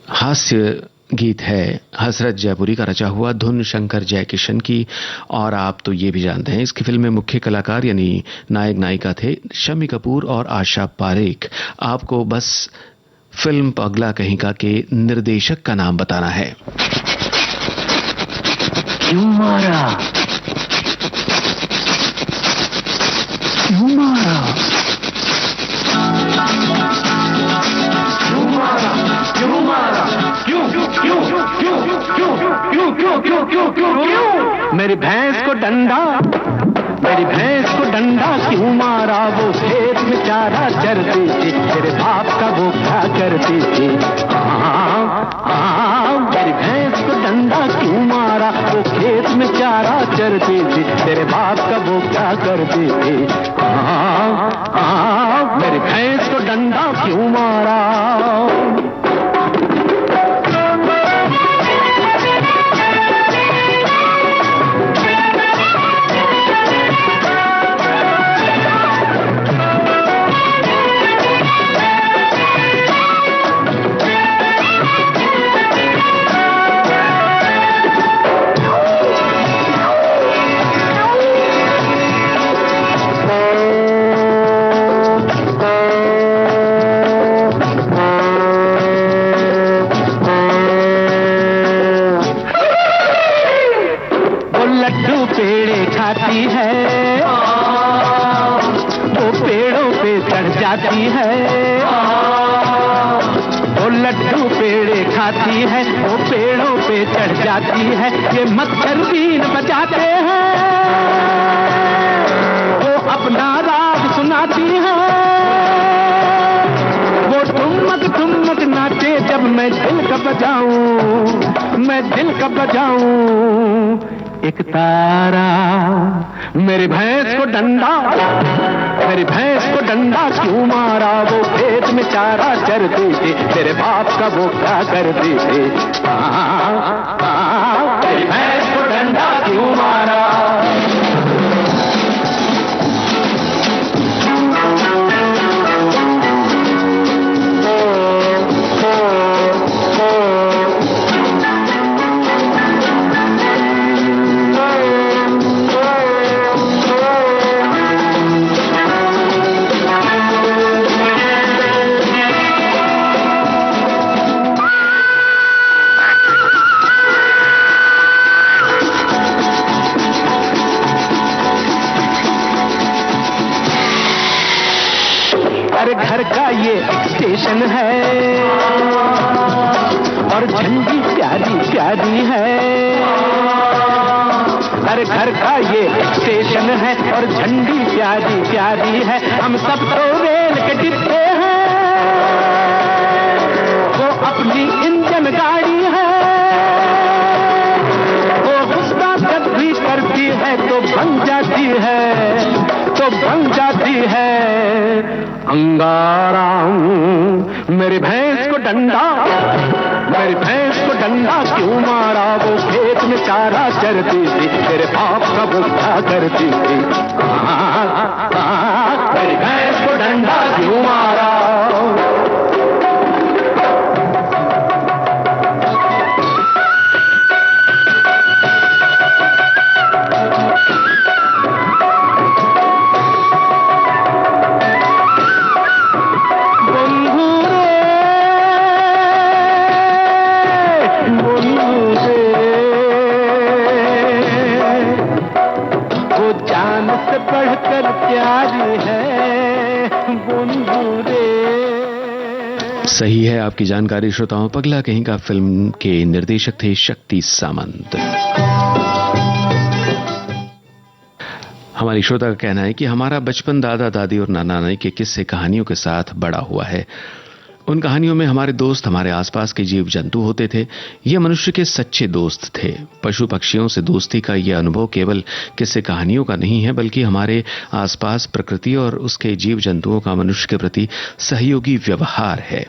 हास्य गीत है। हसरत जयपुरी का रचा हुआ, धुन शंकर जयकिशन की। और आप तो ये भी जानते हैं इसकी फिल्म में मुख्य कलाकार यानी नायक नायिका थे शम्मी कपूर और आशा पारेख। आपको बस फिल्म पगला कहीं का के निर्देशक का नाम बताना है। क्यों मारा? क्यों मारा? क्यों मारा? क्यों मारा? क्यों क्यों क्यों क्यों क्यों क्यों क्यों क्यों क्यों क्यों क्यों? मेरी भैंस को डंडा, मेरी भैंस को डंडा क्यों क्यों मारा, वो खेत में चारा चरती थी, तेरे बाप का वो क्या करती थी। मेरी भैंस को डंडा क्यों मारा, वो खेत में चारा चरती थी, तेरे बाप का वो क्या करती थी। मेरी भैंस को डंडा क्यों मारा। पेड़े खाती है, वो पेड़ों पे चढ़ जाती है। वो लड्डू पेड़े खाती है, वो पेड़ों पे चढ़ जाती है। ये मच्छर बीन बजाते हैं, वो अपना राग सुनाती है। वो ठुमक ठुमक नाचे जब मैं दिल का बजाऊं, मैं दिल का बजाऊं। एक तारा मेरी भैंस को डंडा, मेरी भैंस को डंडा क्यों मारा, वो खेत में चारा चरती थी, तेरे बाप का वो क्या करती थी। मेरी भैंस को डंडा क्यों मारा। घर का ये स्टेशन है और झंडी प्यारी प्यारी है। हर घर का ये स्टेशन है और झंडी प्यारी प्यारी है। हम सब तो रेल के डिब्बे हैं, वो अपनी इंजन गाड़ी है। वो गुस्सा जब भी करती है तो बन जाती है, तो बन जाती है अंगारा। मेरी भैंस को डंडा, मेरी भैंस को डंडा क्यों मारा, वो खेत में चारा चरती थी, तेरे बाप का वो क्या करती थी। मेरी भैंस को डंडा क्यों मारा। सही है आपकी जानकारी श्रोताओं। पगला कहीं का फिल्म के निर्देशक थे शक्ति सामंत। हमारी श्रोता का कहना है कि हमारा बचपन दादा दादी और नाना नानी के किस्से कहानियों के साथ बड़ा हुआ है। उन कहानियों में हमारे दोस्त हमारे आसपास के जीव जंतु होते थे। ये मनुष्य के सच्चे दोस्त थे। पशु पक्षियों से दोस्ती का यह अनुभव केवल किस्से कहानियों का नहीं है, बल्कि हमारे आसपास प्रकृति और उसके जीव जंतुओं का मनुष्य के प्रति सहयोगी व्यवहार है।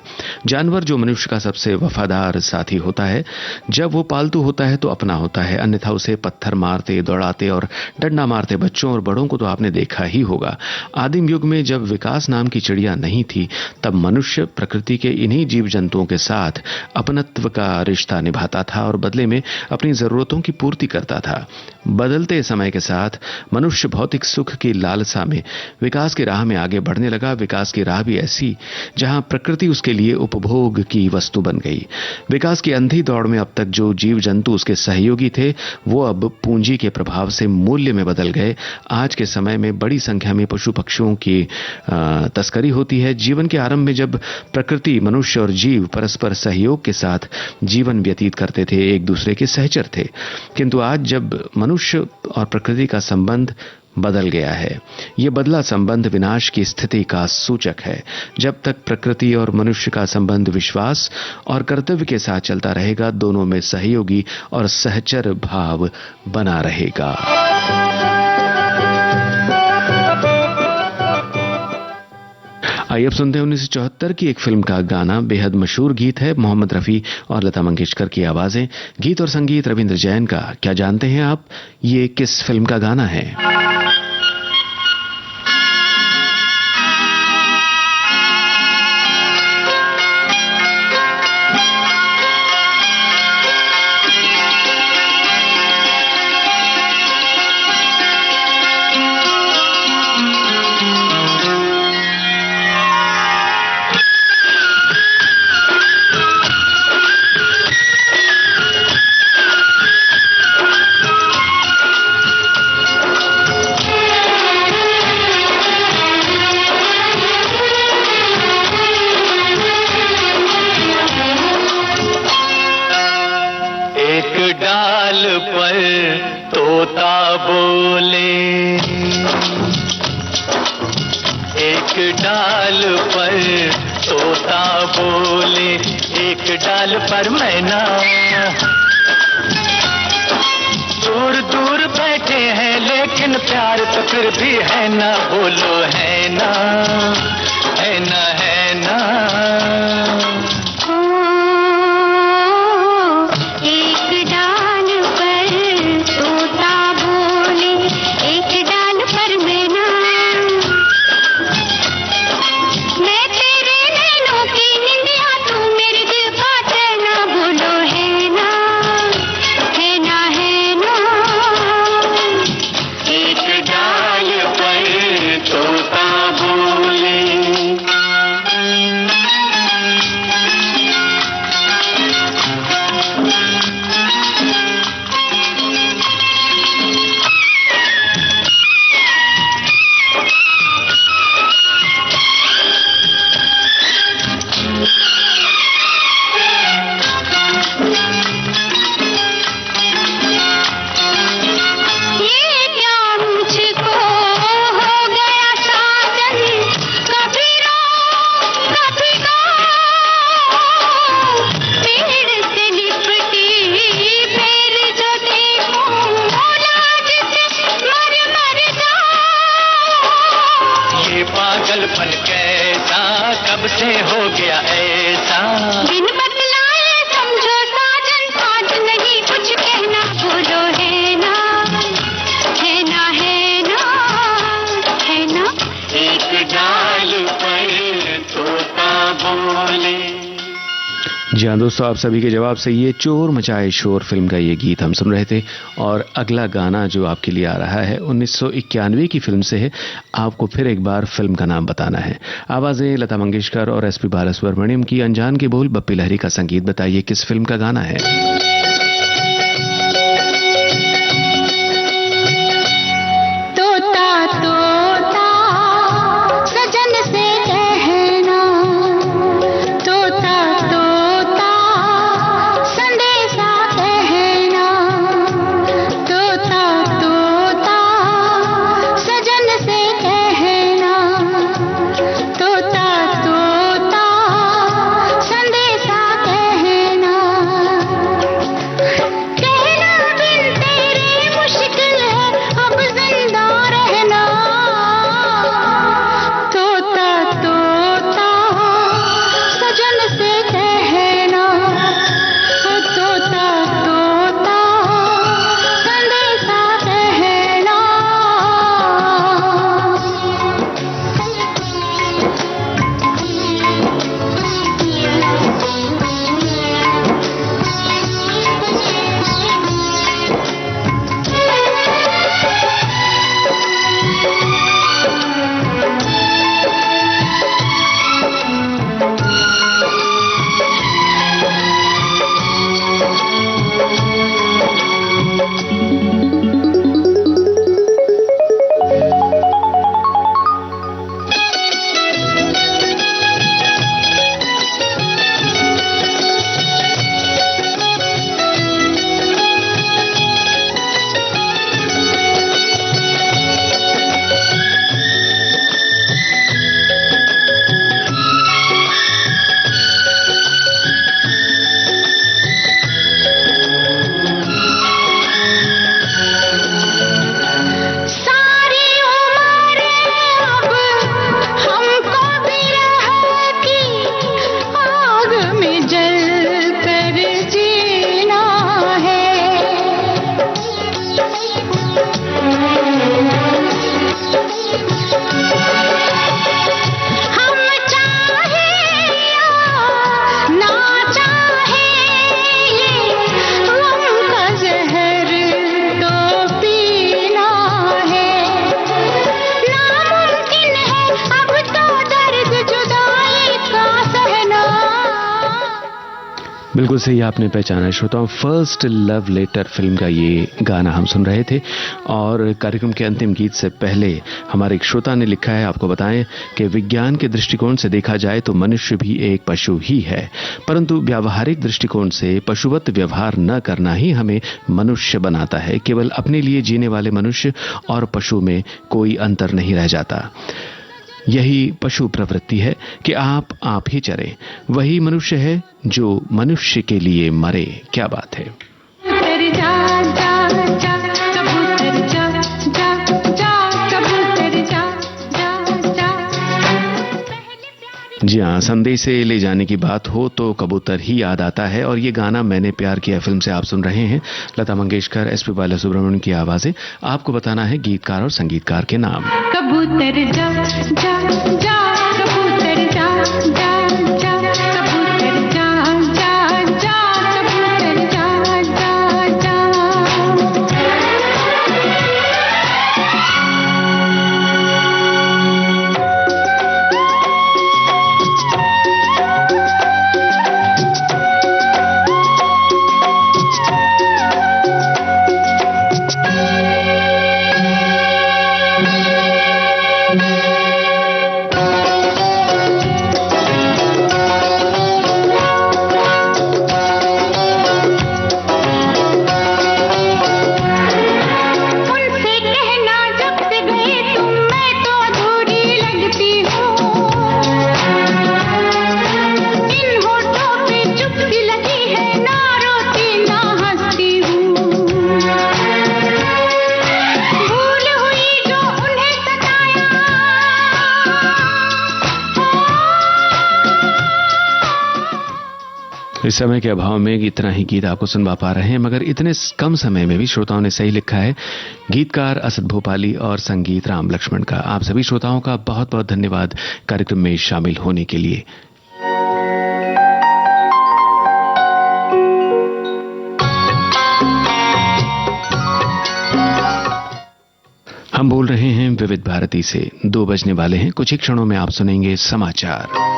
जानवर जो मनुष्य का सबसे वफादार साथी होता है, जब वो पालतू होता है तो अपना होता है, अन्यथा उसे पत्थर मारते, दौड़ाते और डंडा मारते बच्चों और बड़ों को तो आपने देखा ही होगा। आदिम युग में जब विकास नाम की चिड़िया नहीं थी, तब मनुष्य प्रकृति के इन्हीं जीव जंतुओं के साथ अपनत्व का रिश्ता निभाता था और बदले में अपनी जरूरतों की पूर्ति करता था। बदलते समय के साथ मनुष्य भौतिक सुख की लालसा में विकास की राह में आगे बढ़ने लगा। विकास की राह भी ऐसी जहां प्रकृति उसके लिए उपभोग की वस्तु बन गई। विकास की अंधी दौड़ में अब तक जो जीव जंतु उसके सहयोगी थे, वो अब पूंजी के प्रभाव से मूल्य में बदल गए। आज के समय में बड़ी संख्या में पशु पक्षियों की तस्करी होती है। जीवन के आरंभ में जब प्रकृति, मनुष्य और जीव परस्पर सहयोग के साथ जीवन व्यतीत करते थे, एक दूसरे के सहचर थे, किंतु आज जब मनुष्य और प्रकृति का संबंध बदल गया है। ये बदला संबंध विनाश की स्थिति का सूचक है। जब तक प्रकृति और मनुष्य का संबंध विश्वास और कर्तव्य के साथ चलता रहेगा, दोनों में सहयोगी और सहचर भाव बना रहेगा। आइए अब सुनते हैं 1974 की एक फिल्म का गाना। बेहद मशहूर गीत है, मोहम्मद रफी और लता मंगेशकर की आवाजें। गीत और संगीत रविंद्र जैन का। क्या जानते हैं आप ये किस फिल्म का गाना है? डाल पर तोता बोले, एक डाल पर तोता बोले, एक डाल पर मैना। दूर दूर बैठे हैं लेकिन प्यार तो फिर भी है ना, बोलो है ना, है ना, है ना। पागलपन कैसा कब से हो गया ऐसा, बिन बतलाए समझो साजन, आज नहीं कुछ कहना, बोलो है ना, है ना, है ना, है ना। एक डाल पर तोता बोले। जी हाँ दोस्तों, आप सभी के जवाब से ये चोर मचाए शोर फिल्म का ये गीत हम सुन रहे थे। और अगला गाना जो आपके लिए आ रहा है 1991 की फिल्म से है। आपको फिर एक बार फिल्म का नाम बताना है। आवाजें लता मंगेशकर और एसपी बालासुब्रमण्यम की, अनजान के बोल बप्पी लहरी का संगीत। बताइए किस फिल्म का गाना है? बिल्कुल सही आपने पहचाना श्रोताओं, फर्स्ट लव लेटर फिल्म का ये गाना हम सुन रहे थे। और कार्यक्रम के अंतिम गीत से पहले हमारे एक श्रोता ने लिखा है, आपको बताएं कि विज्ञान के दृष्टिकोण से देखा जाए तो मनुष्य भी एक पशु ही है, परंतु व्यावहारिक दृष्टिकोण से पशुवत व्यवहार न करना ही हमें मनुष्य बनाता है। केवल अपने लिए जीने वाले मनुष्य और पशु में कोई अंतर नहीं रह जाता। यही पशु प्रवृत्ति है कि आप ही चरें, वही मनुष्य है जो मनुष्य के लिए मरे। क्या बात है। जी हाँ, संदेश से ले जाने की बात हो तो कबूतर ही याद आता है। और ये गाना मैंने प्यार किया फिल्म से आप सुन रहे हैं। लता मंगेशकर, एसपी बालासुब्रमण्यम की आवाजें। आपको बताना है गीतकार और संगीतकार के नाम। कबूतर जा जा जा, कबूतर जा जा जा, कबूतर जा जा जा, कबूतर जा जा जा। इस समय के अभाव में इतना ही गीत आपको सुनवा पा रहे हैं, मगर इतने कम समय में भी श्रोताओं ने सही लिखा है। गीतकार असद भोपाली और संगीत राम लक्ष्मण का। आप सभी श्रोताओं का बहुत बहुत धन्यवाद कार्यक्रम में शामिल होने के लिए। हम बोल रहे हैं विविध भारती से। 2 बजने वाले हैं, कुछ ही क्षणों में आप सुनेंगे समाचार।